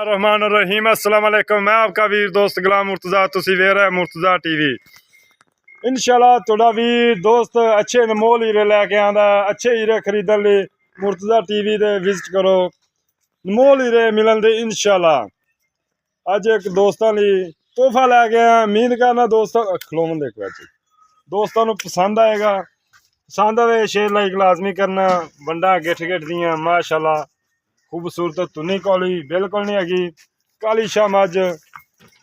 रहमान रहीम अस्सलाम वालेकुम। मैं आपका वीर दोस्त गुलाम मुर्तज़ा, तुसी वेख रहे मुर्तज़ा टीवी। इंशाल्लाह थोड़ा वीर दोस्त अच्छे अनमोल हीरे लैके आंदा, अच्छे हीरे खरीदन लई मुर्तज़ा टीवी दे विजिट करो। अनमोल हीरे मिलन दे इंशाल्लाह। अज एक दोस्तां लई तोहफा लैके आया। उम्मीद करना दोस्तों खलोवन देखो अज दोस्तों नूं पसंद आएगा। पसंद आवे शेयर लाइक लाजमी करना। वंडा गिठ गिठ दियां माशाल्लाह, खूबसूरत तुनी कौली बिल्कुल नहीं हैगी। काली शाह मज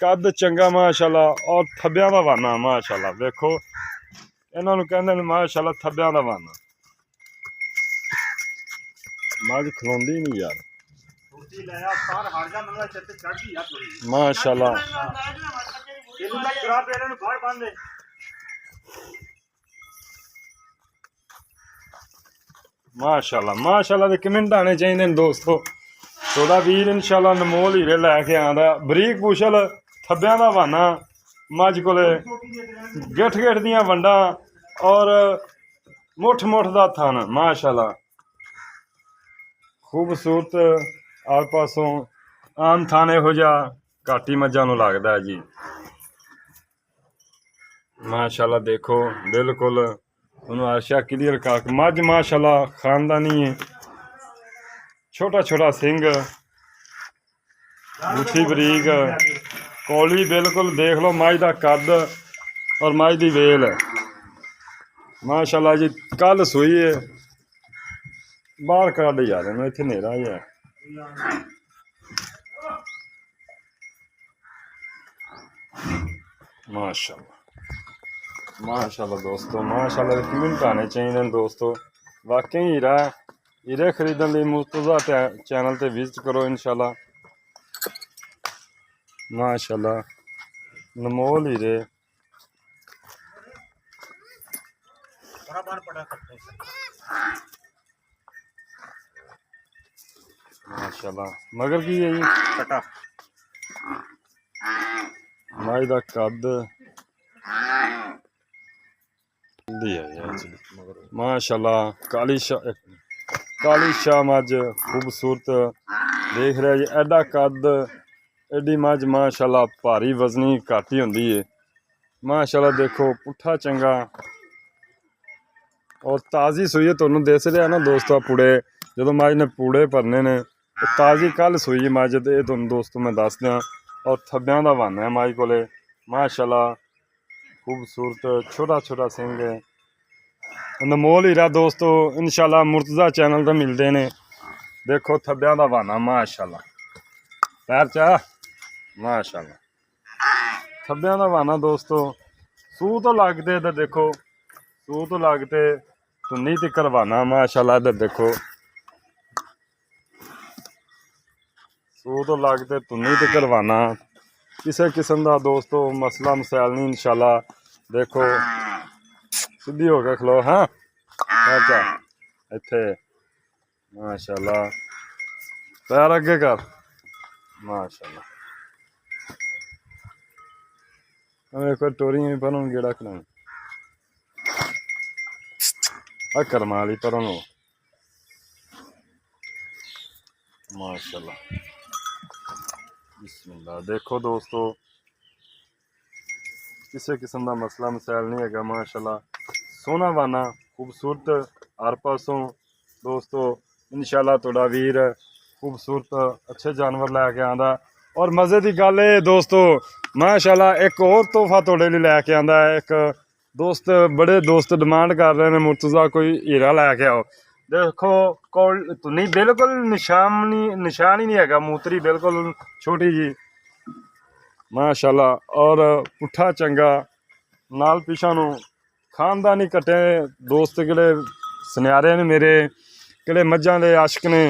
कद चंगा माशाल्लाह और थब्बियां दा वाना माशाल्लाह। देखो इन्हां नूं कहंदे ने माशाल्लाह थब्बियां दा वाना। मज खलोंदी नहीं यार माशाल्लाह। माशाल्लाह माशाल्लाह दे कमेंट आने चाहिए दोस्तों। थोड़ा वीर इंशाल्लाह अनमोल हीरे लैके आंदा। बरीक पुछल थब्बियां दा वाना मज कोले गिठ गिठ दियां वंडा और मुठ मुठ दा थन माशाल्लाह। खूबसूरत आस पासों आम थान इहो जिहा घाटी मज्जां नूं लगदा है जी माशाल्लाह। देखो बिल्कुल उन्होंने आशा क्लियर कर मज माशाल्लाह खानदानी है। छोटा छोटा सिंह गुठी बरीक कौली बिल्कुल देख लो मज का कद और मज की वेल माशाल्लाह जी। कल सूई है बाहर कद यार इतने नेरा ही है माशाल्लाह माशाल्लाह दोस्तों। माशाल्लाह कमेंट आने चाहिए दोस्तों। वाकई हीरा हीरे खरीदने लिए मुर्तज़ा चैनल ते विजिट करो इंशाल्लाह। माशाल्लाह अनमोल हीरे माशाल्लाह। मगर की है जी मज का कद माशाल्लाह। काली शाह मज खूबसूरत देख रहा जी। एडा कद एडी मज माशाल्लाह भारी वजनी घट ही होंदी है माशाल्लाह। देखो पुट्ठा चंगा और ताज़ी सूई है। तुहानूं दिस रहा ना दोस्तों पुड़े जो मज ने पूड़े भरने ने ताज़ी कल सूई मज ते तुहानूं दोस्तों मैं दस दियां। और थब्बियां दा वाना है मज कोले माशाल्लाह। खूबसूरत छोटा छोटा सिंह है अनमोल हीरा दोस्तों इंशाल्लाह मुर्तज़ा चैनल पर मिलते हैं। देखो थब्बियां दा वाना माशाल्लाह पैर चा माशाल्लाह थब्बियां दा वाना दोस्तों। सूह तो लगते इधर देखो सूह तो लगते तुन्नी तिकर वाना माशाल्लाह। इधर देखो सूह तो लगते तुन्नी तिकर वाना। किसी किस्म का दोस्तों मसला मसैल नहीं इंशाल्लाह। देखो सीधी हो गया खलो हाँ अच्छा इत्थे माशाल्लाह पैर अगे कर माशाल्लाह। एक बार टोरियां भी पर गेड़ा खिलाना करम वाली पर माशाल्लाह बिस्मिल्लाह। देखो दोस्तों किसी किस्म का मसला मसैल नहीं है माशाल्लाह। सोहना वाना खूबसूरत हर पासों दोस्तों इंशाल्लाह। थोड़ा वीर खूबसूरत अच्छे जानवर लैके आंदा। और मज़े की गल है दोस्तों माशाल्लाह एक और तोहफा थोड़े लिए लैके आंदा है। एक दोस्त बड़े दोस्त डिमांड कर रहे हैं मुर्तज़ा कोई हीरा लैके आओ। देखो कौल नहीं बिल्कुल निशान ही नहीं है मूतरी बिल्कुल छोटी जी माशाल्लाह। और पुट्ठा चंगा नाल पिछा नूं खानदानी कट्टे दोस्त किहड़े सुनयारे ने मेरे किहड़े मज्जां दे आशिक ने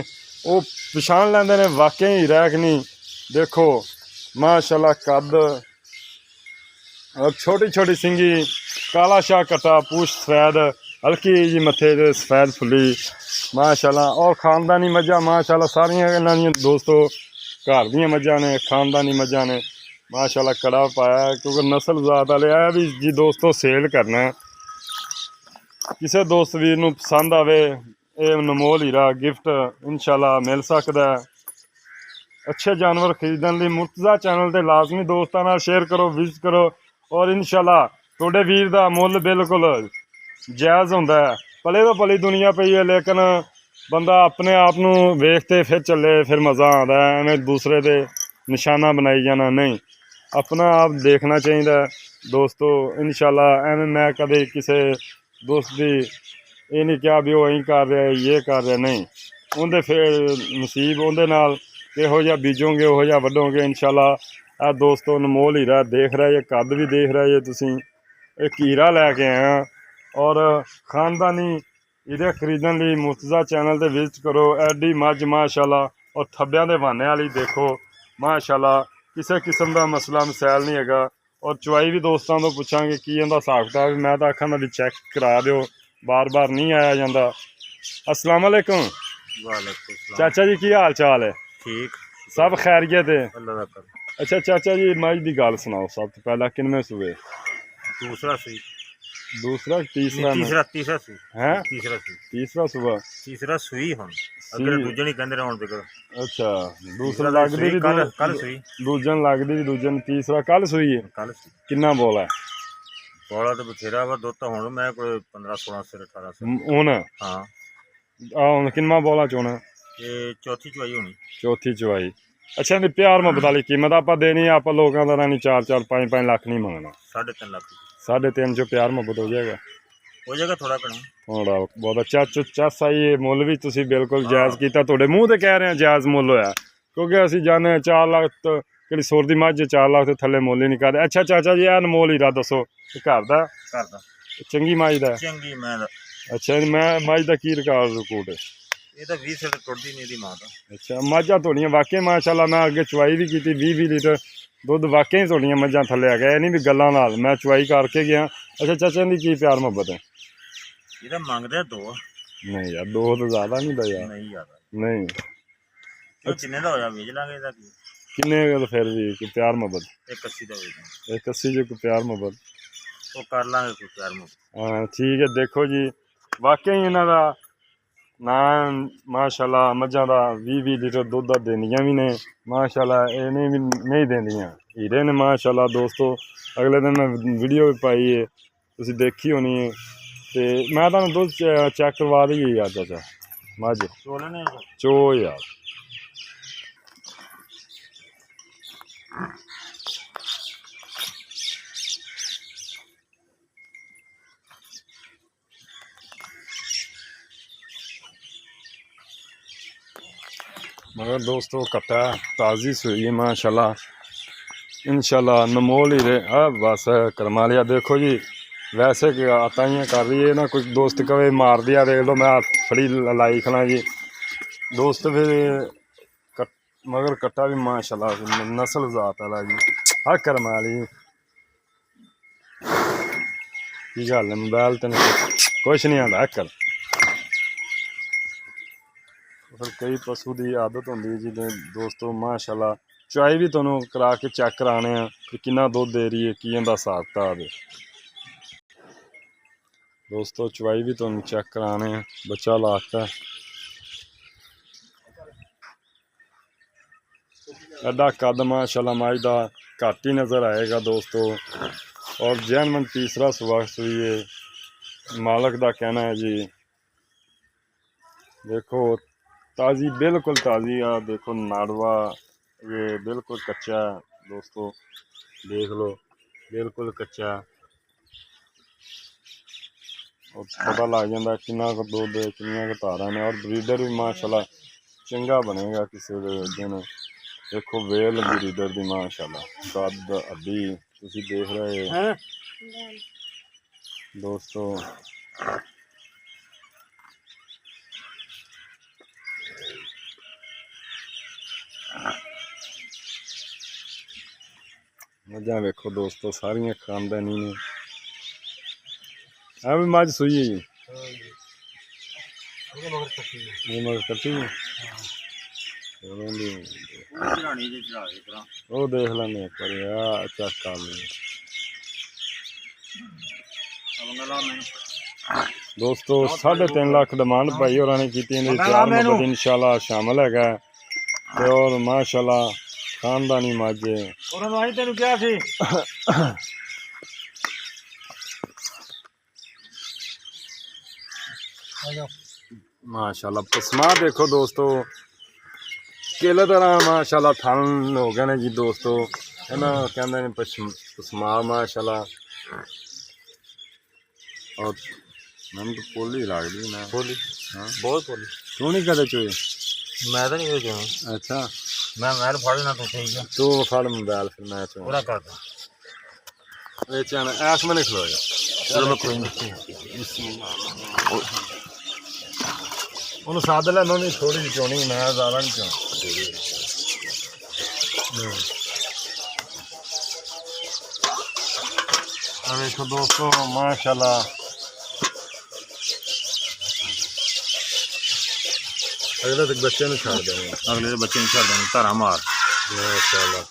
वो पछाण लैंदे ने वाकई हीरा कि नहीं। देखो माशाल्लाह कद और छोटी छोटी सिंगी काला शाह कट्टा पूछ सफैद हल्की जी मत्थे ते सफैद फुली माशाल्लाह। और खानदानी मज्जां माशाल्लाह सारियां इन्हां दियां दोस्तों घर दियां मज्जां ने खानदानी मज्जां ने माशाल्लाह। कड़ा पाया क्योंकि नस्ल ज़ात वाले है भी जी दोस्तों सेल करना किसी दोस्त वीर नूं पसंद आवे ये अनमोल हीरा गिफ्ट इंशाल्लाह मिल सकता है। अच्छे जानवर खरीदने लिए मुर्तज़ा चैनल ते लाजमी दोस्तों नाल शेयर करो, विजिट करो। और इंशाल्लाह थोड़े वीर दा मुੱਲ बिल्कुल जायज़ होंदा है। भले तो भली दुनिया पई है, लेकिन बंदा अपने आप नूं वेखते फिर चले, फिर मज़ा आता है। एवें दूसरे दे निशाना बनाई जाना नहीं, अपना आप देखना चाहिए दोस्तों। इंशाल्लाह एवें मैं कदे किसी दोस्त दी ये नहीं क्या भी वो कर रहा है, ये कर रहा नहीं। उनके फिर नसीब उनके नाल किहो जिहा बीजोगे उहो जिहा वड्डोगे इंशाल्लाह। आ दोस्तों अनमोल हीरा देख रहे जे, कद भी देख रहे जे तुसीं, एक हीरा लैके आए हैं। और खानदानी इहदे खरीदने लिए मुर्तज़ा चैनल ते विजिट करो। एडी मझ माशाल्लाह और थब्बियां दे बहाने वाली देखो माशाल्लाह, किसी किस्म का मसला मसैल नहीं हैगा। और चवाई भी दोस्तों तो पुछांगे की इहदा हिसाब किताब, मैं तो आखां भी चैक करा दिओ, बार बार नहीं आया जाता। अस्सलाम वालेकुम चाचा जी, की हाल चाल है? ठीक, सब खैरियत है? अल्लाह दा कर। अच्छा चाचा जी, मझ की गल सुनाओ। सब तो पहला किनमें सूए? दूसरा सुई, दूसरा तीसरा तीसरा तीसरा सुई है? तीसरा सुई, तीसरा सुबह तीसरा सुई हुन अगर दूजे नहीं कहंदे रहण तक। अच्छा, दूसरा लगदी भी कल सुई, दूजन लगदी भी दूजन, तीसरा कल सुई है। कल सुई किन्ना बोला है? बड़ा तो बथेरा वा, दुध तो हुन मैं कोई 15-16 सिर 18 सिर। हुन हाँ, हुन किन्ना बोला चोना? ये चौथी चुआई होनी। चौथी चवाई। अच्छा, इहदी प्यार मुहब्बत वाली कीमत आपां देनी है? आपां लोकां दा रानी 4-4 5-5 लाख नहीं मंगना। 3.5 लाख 3.5 जो प्यार मुहब्बत हो जाएगा। हो जाएगा, थोड़ा कम। थोड़ा बहुत अच्छा चासा ही मुੱਲ भी तुसीं बिल्कुल जायज़ कीता। तुहाडे मूँह ते कह रहे हैं जायज़ मुੱਲ होया, क्योंकि असीं जाने 4 लाख तो किहड़ी सुर दी मझ 4 लाख तो थल्ले मुੱਲ ही नहीं करदे। अच्छा चाचा जी, एह अनमोल हीरा दसो, घर दा करदा चंगी मझ दा? चंगी मैं दा। अच्छा, मैं मझ दा की रिकार्ड रिकूट है? ये तो 20 सिर टुटदी नहीं दी मां दा। अच्छा, मझां तुहाड़ियां वाकई माशाल्लाह, मैं अगे चवाई भी की 20-20 लीटर दुध वाकई तुहाड़ियां मझां थल्ले आ गया, नहीं भी गल्लां नाल मैं चवाई करके गया। अच्छा चाचा, इहदी की प्यार मुहब्बत है? ये तो मंगदे 2 नहीं यार, 2 तो ज़्यादा नहीं दा यार। नहीं ज्यादा, नहीं क्यों जिन्ने दा होया बेच लांगे ਇਹਦਾ ਕੀ। किन्ने का तो फिर भी कोई प्यार मुहब्बत? 180 ਦਾ ਵੇਚ 180 जो कोई प्यार मुहब्बत। ਉਹ ਕਰ ਲਾਂਗੇ ਕੋਈ ਪਿਆਰ ਮੁ। हाँ ठीक है, देखो जी वाकई इन्हों का ना माशाल्लाह मझां का 20-20 लीटर दुध देंदियां भी ने माशाल्लाह, इन्हें भी नहीं देंदियां हीरे ने माशाल्लाह। दोस्तों अगले दिन मैं वीडियो भी पाई है, तुसीं देखी होनी है। तो मैं तुहानूं दुध चैक करवा दी यार चाचा, मझ ਚੋਲਣੇ चो यार। मगर दोस्तों कट्टा ताज़ी सुई है माशाल्लाह, इंशाल्लाह अनमोल ही रहे। हाँ बस करमा लिया। देखो जी वैसे कि आताइयाँ कर रही है ना, कुछ दोस्त कवे मार दिया, देख लो मैं हाथ फड़ी लाई खड़ा जी दोस्त। फिर कट मगर कट्टा भी माशाल्लाह नस्ल ज़ात वाला जी। हाँ करमा ली की गल है, मोबाइल तेन कुछ नहीं आता कर। फिर कई पशु की आदत होंगी है जिन्हें दोस्तों माशाल्लाह चवाई भी तुहानूं करा के चैक कराने कि कितना दुध दे रही है, की इहदा हिसाब किताब है। दोस्तों चवाई भी तुहानूं चैक कराने बच्चा लाता है। एडा कद माशाल्लाह मझ दा घट ही नज़र आएगा दोस्तों। और जैनमन तीसरा सुबह सुई है, मालक का कहना है जी। देखो ताज़ी बिल्कुल ताज़ी आ, देखो नाड़वा ये बिल्कुल कच्चा है दोस्तों, देख लो बिल्कुल कच्चा। और पता लग जाता कितना दुध किनिया धारा ने। और ब्रीडर भी माशाल्लाह चंगा बनेगा किसी दिन। देखो वेल ब्रीडर की माशाल्लाह कद हड्डी तुसीं देख रहे हो दोस्तों। मझां वेखो दोस्तों सारियां खानदानी ने। हाँ भी मझ सुई है जी, ये मगर कट्टी है। वो देख लेंगे एक बार यार, चेक कर लेंगे दोस्तों। 3.5 लाख डिमांड भाई और की, इंशाल्लाह शामिल है। ਤੇ ਔਰ ਮਾਸ਼ਾਅੱਲਾ ਖਾਨਦਾਨੀ ਮਾਝੇ ਉਹਨਾਂ ਨੂੰ ਆਈ ਤੈਨੂੰ ਕਿਹਾ ਸੀ माशाल्लाह पसमा देखो दोस्तों केले तरह माशाल्लाह थन हो गए ने जी दोस्तों है ना कहते हैं पसमा माशाल्लाह और मैंने तो पोली लगती मैं ਬੋਲੀ हाँ ਬਹੁਤ ਬੋਲੀ तू नहीं कदे चोई ਮੈਂ ਤਾਂ ਨਹੀਂ ਵੇਚਿਆ अच्छा ਮੈਂ ਮੈਲ ਫੜ ਲੈਣਾ ਤੂੰ ਠੀਕ ਆ तू फड़ मोबाइल फिर मैं चो ਉਹਦਾ ਕਰਦਾ बेचन ऐस में निकलो ਚਲੋ ਮੈਂ ਕੋਈ ਨਹੀਂ ਉਹਨੂੰ ਸਾਧ ਲੈਣਾ ਨਹੀਂ ਥੋੜੀ ਜਿਹੀ ਚੋਣੀ ਮੈਂ ਜ਼ਿਆਦਾ ਨਹੀਂ ਚੋਂ ਆ ਵੇਖੋ ਦੋਸਤੋ ਮਾਸ਼ਾਅੱਲਾ ਅਗਲੇ ਤੱਕ ਬੱਚਿਆਂ ਨੂੰ ਛੱਡ ਦੇਵਾਂਗੇ ਅਗਲੇ ਦੇ ਬੱਚੇ ਨੂੰ ਛੱਡ ਦੇਣ ਧਾਰਾ ਮਾਰ ਮਾਸ਼ਾਅੱਲਾ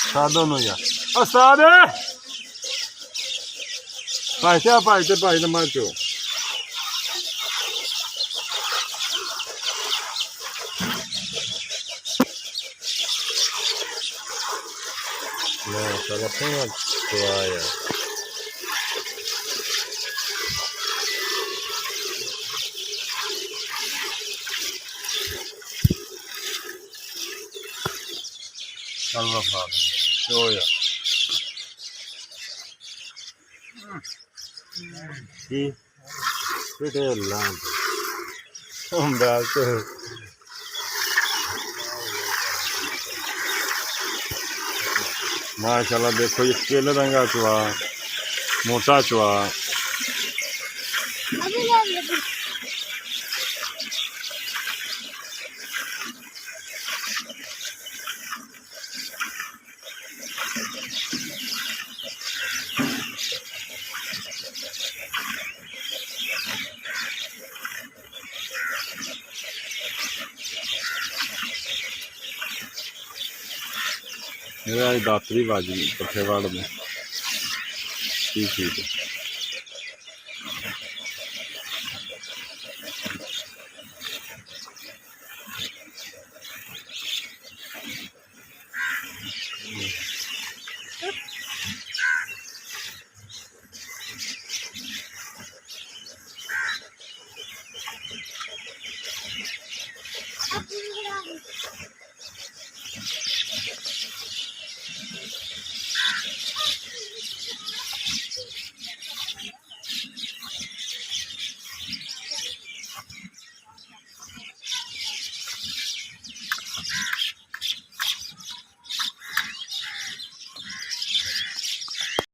ਸਾਧੋ ਨੂੰ ਯਾਰ ਉਸਤਾਦ ਭਾਈ ਤੇ ਮੈਂ ਚੋ ਮਾਸ਼ਾਅੱਲਾ ਸੋਹਣਾ ਚੁਆਇਆ ਚੱਲ ਵਫਾ ਚੋਇਆ ਕੀ ਕਿਤੇ ਲਾਂ ਬਸ माशाल्लाह देखो ये केले रंगा चुआ मोटा चुआ मेरा दातरी बाजी पट्ठे वाड़ में ठीक है